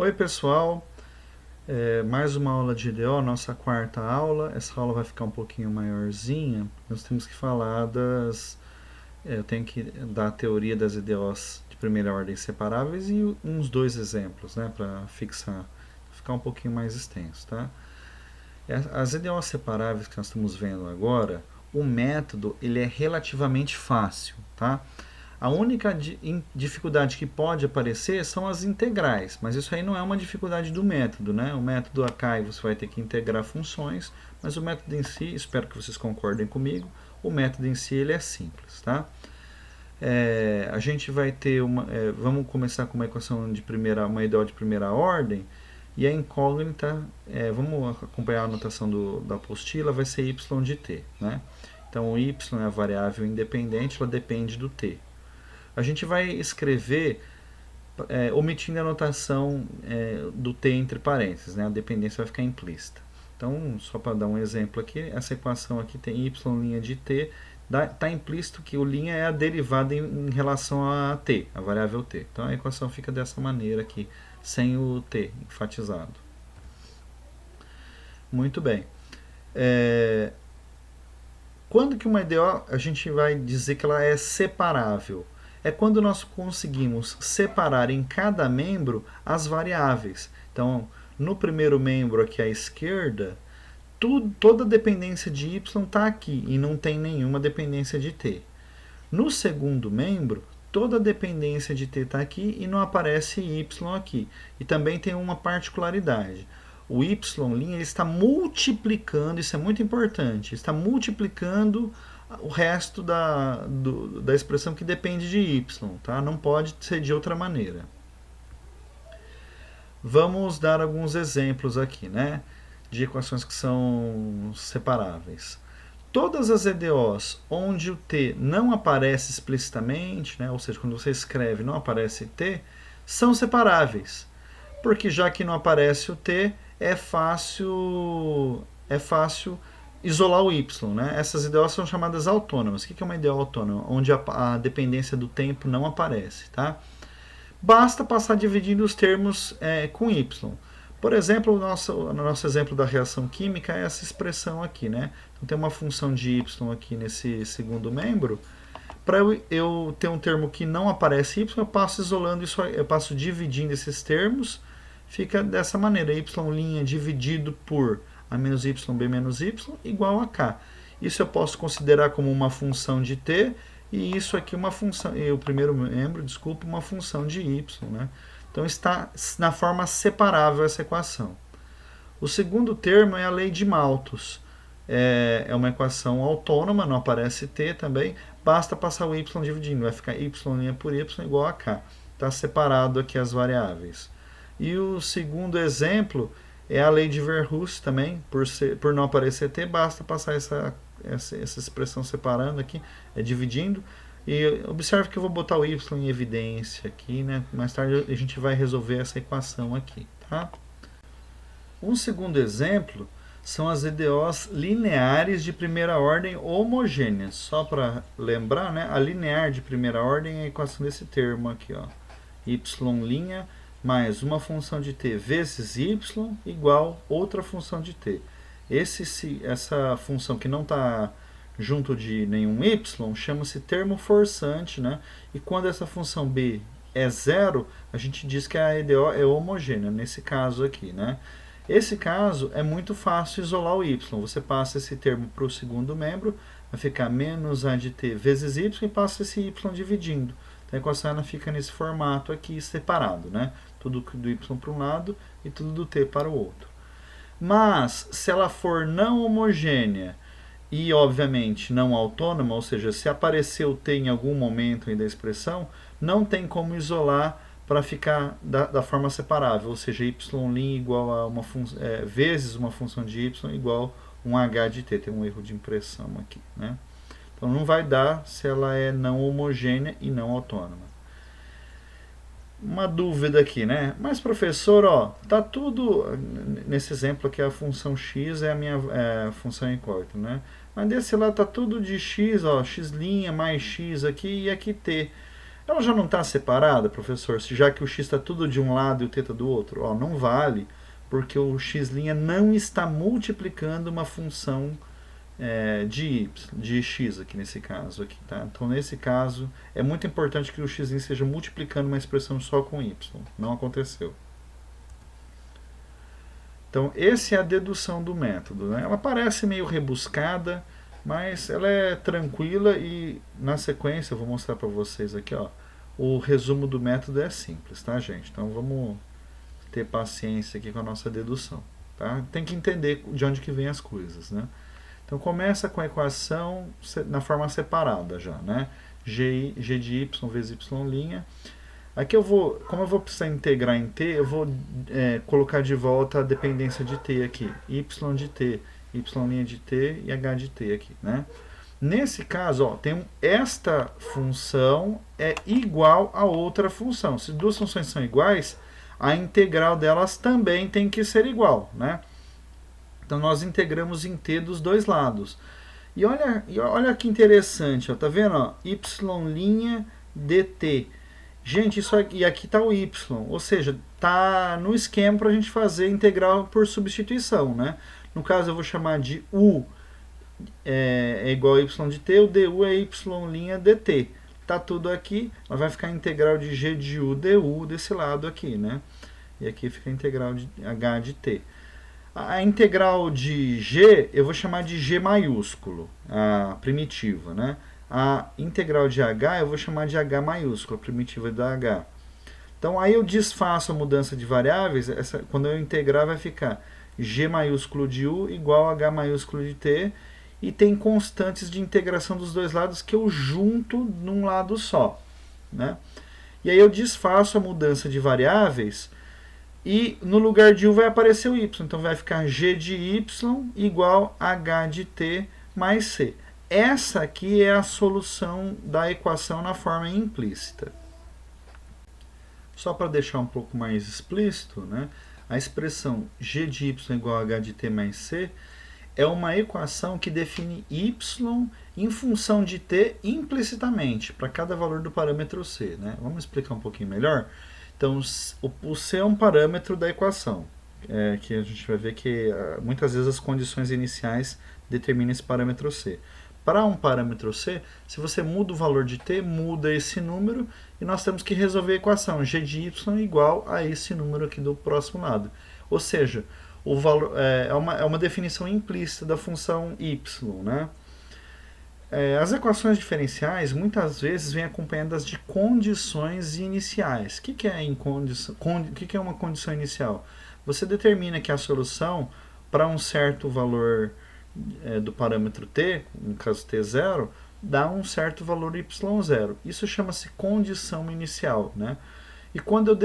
Oi pessoal, mais uma aula de EDO, nossa quarta aula. Essa aula vai ficar um pouquinho maiorzinha. Nós temos que falar eu tenho que dar a teoria das EDOs de primeira ordem separáveis e uns dois exemplos, né, para fixar, ficar um pouquinho mais extenso, tá? As EDOs separáveis que nós estamos vendo agora, o método ele é relativamente fácil, tá? A única dificuldade que pode aparecer são as integrais, mas isso aí não é uma dificuldade do método, né? O método ACAI você vai ter que integrar funções, mas o método em si, espero que vocês concordem comigo, o método em si ele é simples, tá? A gente vai ter vamos começar com uma equação de uma EDO de primeira ordem, e a incógnita, vamos acompanhar a anotação da apostila, vai ser y de t, né? Então o y é a variável independente, ela depende do t. A gente vai escrever omitindo a anotação do t entre parênteses, né? A dependência vai ficar implícita. Então, só para dar um exemplo aqui, essa equação aqui tem y' de t, está implícito que o linha é a derivada em relação a t, a variável t. Então a equação fica dessa maneira aqui, sem o t enfatizado. Muito bem. Quando que uma EDO a gente vai dizer que ela é separável? É quando nós conseguimos separar em cada membro as variáveis. Então, no primeiro membro aqui à esquerda, toda dependência de y está aqui e não tem nenhuma dependência de t. No segundo membro, toda dependência de t está aqui e não aparece y aqui. E também tem uma particularidade. O y' ele está multiplicando, isso é muito importante, está multiplicando o resto da expressão que depende de y, tá? Não pode ser de outra maneira. Vamos dar alguns exemplos aqui, né, de equações que são separáveis. Todas as EDOs onde o t não aparece explicitamente, né, ou seja, quando você escreve não aparece t, são separáveis. Porque já que não aparece o t, é fácil isolar o y, né? Essas EDOs são chamadas autônomas. O que é uma EDO autônoma? Onde a dependência do tempo não aparece, tá? Basta passar dividindo os termos com y. Por exemplo, no nosso exemplo da reação química é essa expressão aqui, né? Então tem uma função de y aqui nesse segundo membro. Para eu ter um termo que não aparece y, eu passo isolando isso, eu passo dividindo esses termos, fica dessa maneira, y' dividido por a menos y, b menos y, igual a k. Isso eu posso considerar como uma função de t, e isso aqui uma função, o primeiro membro, desculpa, uma função de y, né? Então está na forma separável essa equação. O segundo termo é a lei de Malthus. É uma equação autônoma, não aparece t também, basta passar o y dividindo, vai ficar y' por y igual a k. Está separado aqui as variáveis. E o segundo exemplo é a lei de Verhulst também, por não aparecer t, basta passar essa expressão separando aqui, dividindo. E observe que eu vou botar o y em evidência aqui, né? Mais tarde a gente vai resolver essa equação aqui, tá? Um segundo exemplo são as EDOs lineares de primeira ordem homogêneas. Só para lembrar, né? A linear de primeira ordem é a equação desse termo aqui, ó. Y' mais uma função de t vezes y igual outra função de t. Essa função que não está junto de nenhum y chama-se termo forçante, né? E quando essa função b é zero, a gente diz que a EDO é homogênea, nesse caso aqui, né? Esse caso é muito fácil isolar o y. Você passa esse termo para o segundo membro, vai ficar menos a de t vezes y e passa esse y dividindo. Então a equação fica nesse formato aqui separado, né? Tudo do y para um lado e tudo do t para o outro. Mas, se ela for não homogênea e, obviamente, não autônoma, ou seja, se aparecer o t em algum momento aí da expressão, não tem como isolar para ficar da forma separável, ou seja, y' igual a vezes uma função de y igual um h de t. Tem um erro de impressão aqui, né? Então não vai dar se ela é não homogênea e não autônoma. Uma dúvida aqui, né? Mas professor, ó, tá tudo nesse exemplo aqui, a função x é a minha função incógnita, né? Mas desse lá tá tudo de x, ó, x' mais x aqui e aqui t. ela já não está separada, professor? Se já que o x está tudo de um lado e o θ do outro? Ó, não vale, porque o x' não está multiplicando uma função de x aqui nesse caso. Aqui, tá? Então, nesse caso, é muito importante que o x' esteja multiplicando uma expressão só com y. Não aconteceu. Então, essa é a dedução do método, né? Ela parece meio rebuscada, mas ela é tranquila e, na sequência, eu vou mostrar para vocês aqui, ó, o resumo do método é simples, tá, gente? Então, vamos ter paciência aqui com a nossa dedução, tá? Tem que entender de onde que vem as coisas, né? Então, começa com a equação na forma separada já, né? G de y vezes y'. Aqui como eu vou precisar integrar em t, eu vou colocar de volta a dependência de t aqui. Y de t, y' de t e h de t aqui, né? Nesse caso, ó, esta função é igual a outra função. Se duas funções são iguais, a integral delas também tem que ser igual, né? Então, nós integramos em t dos dois lados. E olha que interessante, ó, tá vendo? Ó, y' dt. Gente, isso aqui, e aqui está o y, ou seja, está no esquema para a gente fazer integral por substituição, né? No caso, eu vou chamar de u é igual a y de t, o du é y' dt. Está tudo aqui, mas vai ficar a integral de g de u du desse lado aqui, né? E aqui fica a integral de h de t. A integral de g, eu vou chamar de g maiúsculo, a primitiva, né? A integral de h, eu vou chamar de h maiúsculo, a primitiva da h. Então, aí eu desfaço a mudança de variáveis, quando eu integrar vai ficar g maiúsculo de u igual a h maiúsculo de t, e tem constantes de integração dos dois lados que eu junto num lado só, né? E aí eu desfaço a mudança de variáveis, e no lugar de u vai aparecer o y. Então vai ficar g de y igual a h de t mais c. Essa aqui é a solução da equação na forma implícita. Só para deixar um pouco mais explícito, né, a expressão g de y igual a h de t mais c é uma equação que define y em função de t implicitamente, para cada valor do parâmetro c, né? Vamos explicar um pouquinho melhor? Então, o c é um parâmetro da equação, que a gente vai ver que muitas vezes as condições iniciais determinam esse parâmetro c. Para um parâmetro c, se você muda o valor de t, muda esse número, e nós temos que resolver a equação g de y igual a esse número aqui do próximo lado. Ou seja, o valor, é uma definição implícita da função y, né? As equações diferenciais muitas vezes vêm acompanhadas de condições iniciais. O que é uma condição inicial? Você determina que a solução para um certo valor do parâmetro t, no caso t0, dá um certo valor y0. Isso chama-se condição inicial, né? E quando eu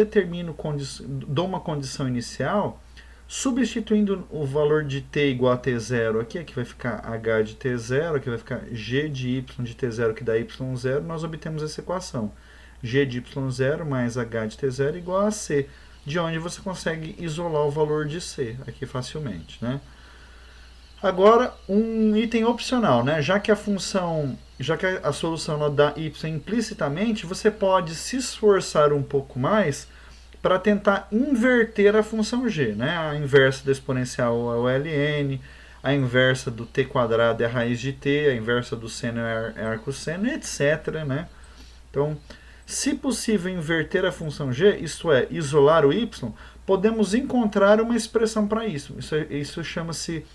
dou uma condição inicial, substituindo o valor de t igual a t0 aqui vai ficar h de t0, aqui vai ficar g de y de t0, que dá y0, nós obtemos essa equação. G de y0 mais h de t0 igual a c, de onde você consegue isolar o valor de c aqui facilmente, né? Agora, um item opcional, né? Já que a solução ela dá y implicitamente, você pode se esforçar um pouco mais para tentar inverter a função g, né? A inversa da exponencial é o ln, a inversa do t quadrado é a raiz de t, a inversa do seno é arcosseno, etc, né? Então, se possível inverter a função g, isto é, isolar o y, podemos encontrar uma expressão para isso. Isso chama-se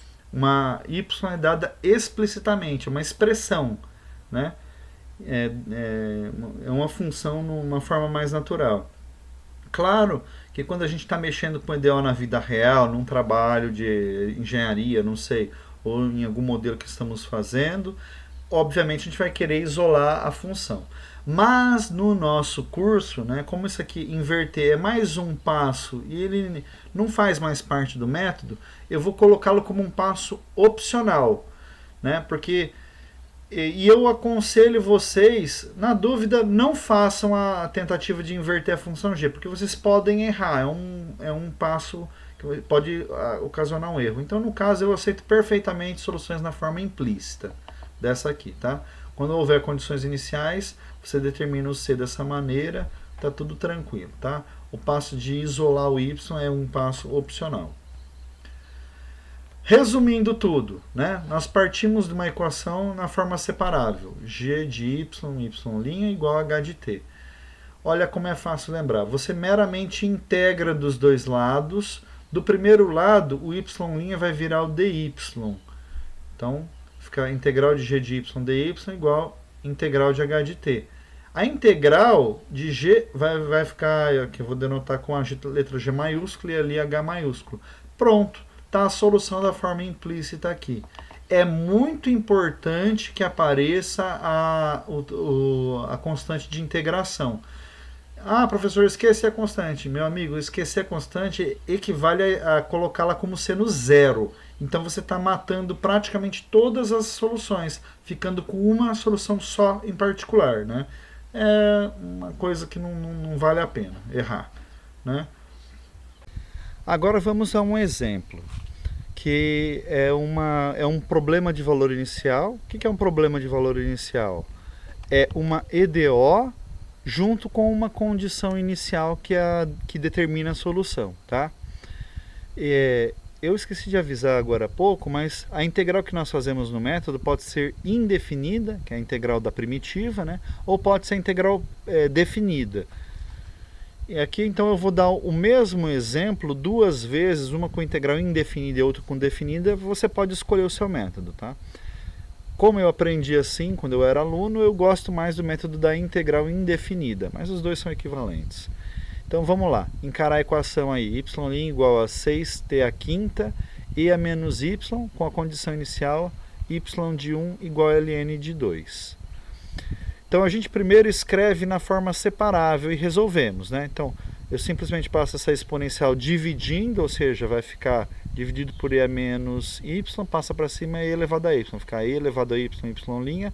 y é dada explicitamente, uma expressão, né? É uma função numa forma mais natural. Claro que quando a gente está mexendo com o EDO na vida real, num trabalho de engenharia, não sei, ou em algum modelo que estamos fazendo, obviamente a gente vai querer isolar a função. Mas no nosso curso, né, como isso aqui, inverter, é mais um passo e ele não faz mais parte do método, eu vou colocá-lo como um passo opcional, né, porque... E eu aconselho vocês, na dúvida, não façam a tentativa de inverter a função g, porque vocês podem errar, é um passo que pode ocasionar um erro. Então, no caso, eu aceito perfeitamente soluções na forma implícita, dessa aqui, tá? Quando houver condições iniciais, você determina o c dessa maneira, está tudo tranquilo, tá? O passo de isolar o y é um passo opcional. Resumindo tudo, né? Nós partimos de uma equação na forma separável, g de y' igual a h de t. Olha como é fácil lembrar. Você meramente integra dos dois lados. Do primeiro lado, o y' vai virar o dy. Então, fica a integral de g de y dy igual a integral de h de t. A integral de g vai ficar, aqui eu vou denotar com a letra G maiúscula e ali H maiúsculo. Pronto, está a solução da forma implícita aqui. É muito importante que apareça a constante de integração. Ah, professor, esqueci a constante. Meu amigo, esquecer a constante equivale a colocá-la como sendo zero. Então você está matando praticamente todas as soluções, ficando com uma solução só em particular, né? É uma coisa que não vale a pena errar, né? Agora vamos a um exemplo, que é um problema de valor inicial. O que é um problema de valor inicial? É uma EDO junto com uma condição inicial que determina a solução, tá? Eu esqueci de avisar agora há pouco, mas a integral que nós fazemos no método pode ser indefinida, que é a integral da primitiva, né? Ou pode ser a integral definida. E aqui então eu vou dar o mesmo exemplo duas vezes, uma com integral indefinida e outra com definida. Você pode escolher o seu método, tá? Como eu aprendi assim quando eu era aluno, eu gosto mais do método da integral indefinida, mas os dois são equivalentes. Então vamos lá, encarar a equação aí, y' igual a 6t⁵ e a menos y, com a condição inicial y de 1 igual a ln de 2. Então a gente primeiro escreve na forma separável e resolvemos, né? Então eu simplesmente passo essa exponencial dividindo, ou seja, vai ficar dividido por e a menos y, passa para cima e elevado a y, vai ficar e elevado a y, y'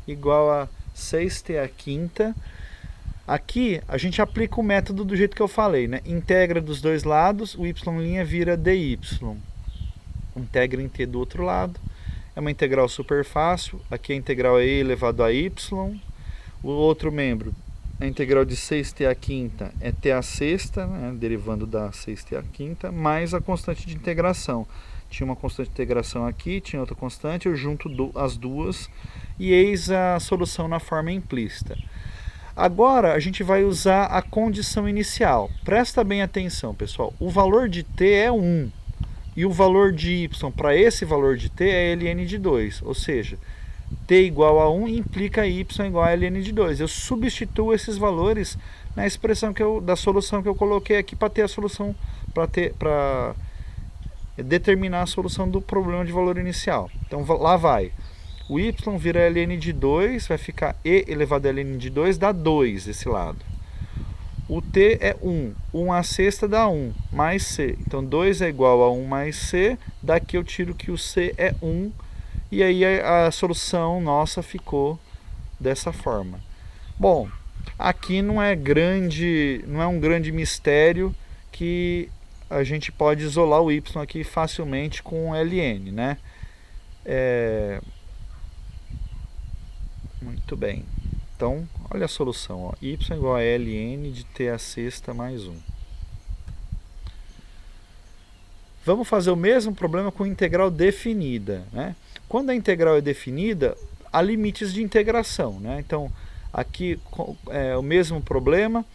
igual a 6t⁵. Aqui a gente aplica o método do jeito que eu falei, né? Integra dos dois lados, o y' vira dy. Integra em t do outro lado. É uma integral super fácil. Aqui a integral é e elevado a y. O outro membro, a integral de 6t⁵ é t⁵, né? Derivando da 6t⁵, mais a constante de integração. Tinha uma constante de integração aqui, tinha outra constante, eu junto as duas e eis a solução na forma implícita. Agora a gente vai usar a condição inicial. Presta bem atenção, pessoal. O valor de t é 1 e o valor de y para esse valor de t é ln de 2. Ou seja, t igual a 1 implica y igual a ln de 2. Eu substituo esses valores na expressão da solução que eu coloquei aqui para ter a solução, para determinar a solução do problema de valor inicial. Então lá vai. O y vira ln de 2, vai ficar e elevado a ln de 2, dá 2 desse lado. O t é 1, 1/6 dá 1, mais c. Então 2 é igual a 1 mais c, daqui eu tiro que o c é 1, e aí a solução nossa ficou dessa forma. Bom, aqui não é um grande mistério que a gente pode isolar o y aqui facilmente com ln, né? Muito bem. Então, olha a solução. Ó. Y igual a ln de t⁵ mais 1. Vamos fazer o mesmo problema com integral definida, né? Quando a integral é definida, há limites de integração, né? Então, aqui é o mesmo problema.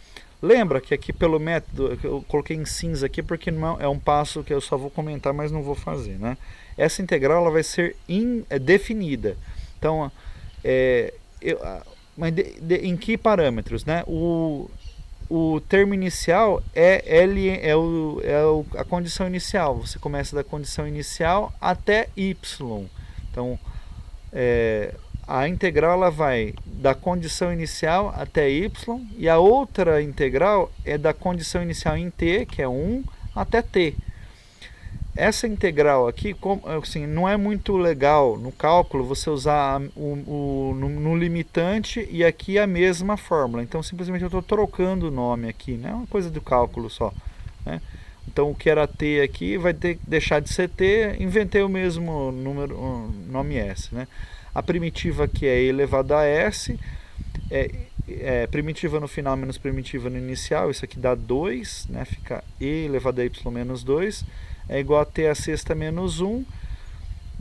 Lembra que aqui pelo método, eu coloquei em cinza aqui porque não é um passo que eu só vou comentar, mas não vou fazer, né? Essa integral ela vai ser definida. Então, mas em que parâmetros, né? O termo inicial a condição inicial. Você começa da condição inicial até y. Então, a integral ela vai da condição inicial até y, e a outra integral é da condição inicial em t, que é 1, até t. Essa integral aqui, assim, não é muito legal no cálculo você usar no limitante e aqui a mesma fórmula. Então, simplesmente eu estou trocando o nome aqui, né? É uma coisa do cálculo só, né? Então, o que era t aqui vai deixar de ser t, inventei o mesmo nome s, né? A primitiva aqui é e elevado a s, primitiva no final menos primitiva no inicial, isso aqui dá 2, né? Fica e elevado a y menos 2, é igual a t a sexta menos 1.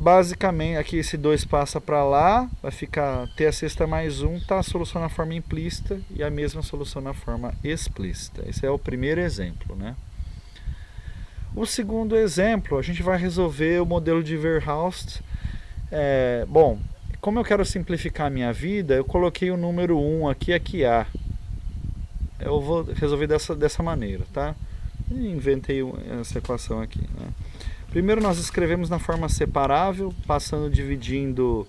Basicamente, aqui esse 2 passa para lá, vai ficar t a sexta mais 1, tá a solução na forma implícita e a mesma solução na forma explícita. Esse é o primeiro exemplo, né? O segundo exemplo, a gente vai resolver o modelo de Verhulst. Bom, como eu quero simplificar a minha vida, eu coloquei o número 1 aqui A. Eu vou resolver dessa maneira, tá? Inventei essa equação aqui, né? Primeiro nós escrevemos na forma separável, dividindo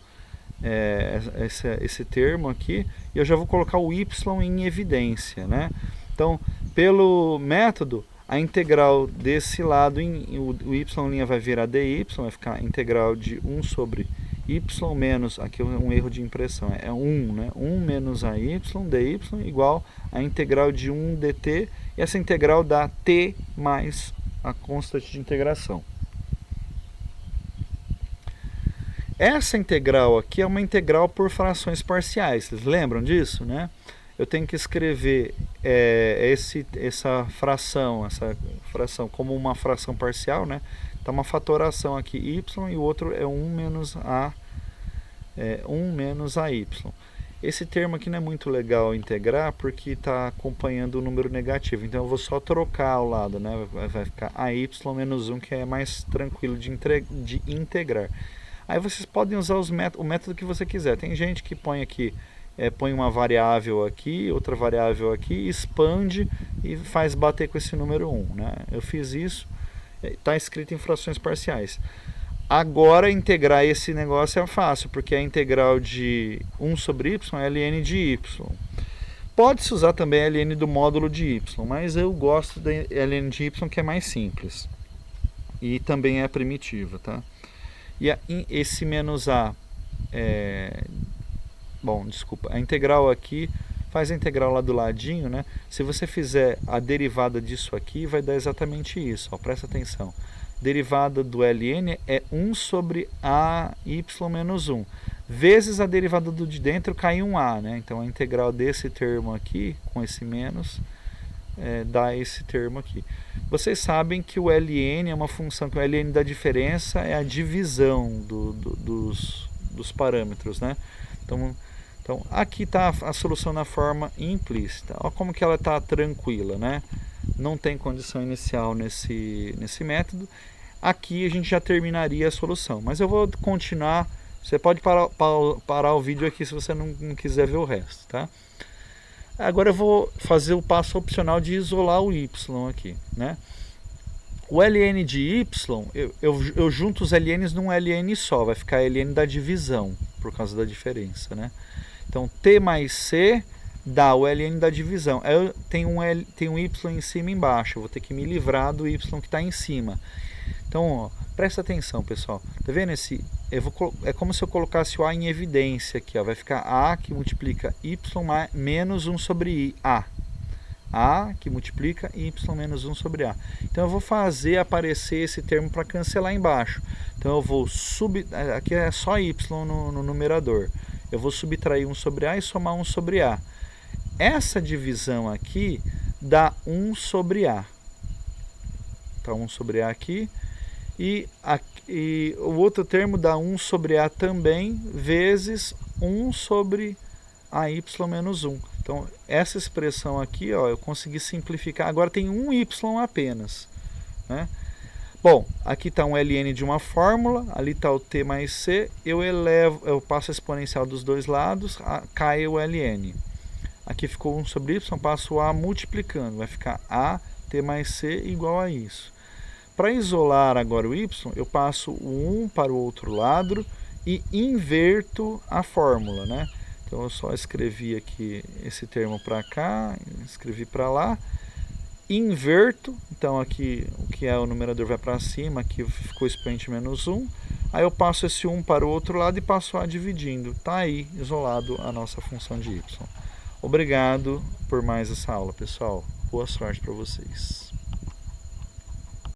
esse termo aqui, e eu já vou colocar o y em evidência, né? Então, pelo método, a integral desse lado, o y' vai virar dy, vai ficar integral de 1 sobre y menos, aqui é um erro de impressão, é 1, né? 1 menos ay dy igual a integral de 1 dt, e essa integral dá t mais a constante de integração. Essa integral aqui é uma integral por frações parciais, vocês lembram disso, né? Eu tenho que escrever essa fração como uma fração parcial, né? Então uma fatoração aqui y e o outro é 1 menos ay. Esse termo aqui não é muito legal integrar porque está acompanhando o número negativo, então eu vou só trocar ao lado, né? Vai ficar ay menos 1, que é mais tranquilo de integrar. Aí vocês podem usar o método que você quiser. Tem gente que põe aqui, põe uma variável aqui, outra variável aqui, expande e faz bater com esse número 1, né? Eu fiz isso, está escrito em frações parciais. Agora integrar esse negócio é fácil, porque a integral de 1 sobre y é ln de y. Pode-se usar também a ln do módulo de y, mas eu gosto da ln de y, que é mais simples. E também é primitiva, tá? E esse menos a, a integral aqui, faz a integral lá do ladinho, né? Se você fizer a derivada disso aqui, vai dar exatamente isso, ó, presta atenção. Derivada do ln é 1 sobre ay menos 1, vezes a derivada do de dentro cai um a, né? Então a integral desse termo aqui, com esse menos, dá esse termo aqui. Vocês sabem que o ln é uma função, que o ln da diferença é a divisão dos parâmetros, né? Então aqui está a solução na forma implícita. Olha como que ela está tranquila, né? Não tem condição inicial nesse método. Aqui a gente já terminaria a solução, mas eu vou continuar. Você pode parar o vídeo aqui se você não quiser ver o resto, tá? Agora eu vou fazer o passo opcional de isolar o y aqui, né? O ln de y, eu junto os ln's num ln só, vai ficar ln da divisão, por causa da diferença, né? Então, t mais c dá o ln da divisão. Aí eu tenho um y em cima e embaixo, eu vou ter que me livrar do y que está em cima. Então, ó, presta atenção, pessoal. Tá vendo esse? É como se eu colocasse o a em evidência aqui, ó. Vai ficar a que multiplica y menos 1 sobre a. A que multiplica y menos 1 sobre a. Então eu vou fazer aparecer esse termo para cancelar embaixo. Então eu vou aqui é só y no numerador. Eu vou subtrair 1 sobre a e somar 1 sobre a. Essa divisão aqui dá 1 sobre a. Tá 1 sobre a aqui. E o outro termo dá 1 sobre a também, vezes 1 sobre ay menos 1. Então, essa expressão aqui, ó, eu consegui simplificar. Agora tem um y apenas, né? Bom, aqui está um ln de uma fórmula, ali está o t mais c, eu passo a exponencial dos dois lados, cai o ln. Aqui ficou 1 sobre y, passo a multiplicando, vai ficar a t mais c igual a isso. Para isolar agora o y, eu passo o 1 para o outro lado e inverto a fórmula, né? Então eu só escrevi aqui esse termo para cá, escrevi para lá, inverto, então aqui o que é o numerador vai para cima, aqui ficou expoente menos 1, aí eu passo esse 1 para o outro lado e passo a dividindo, tá aí isolado a nossa função de y. Obrigado por mais essa aula, pessoal, boa sorte para vocês.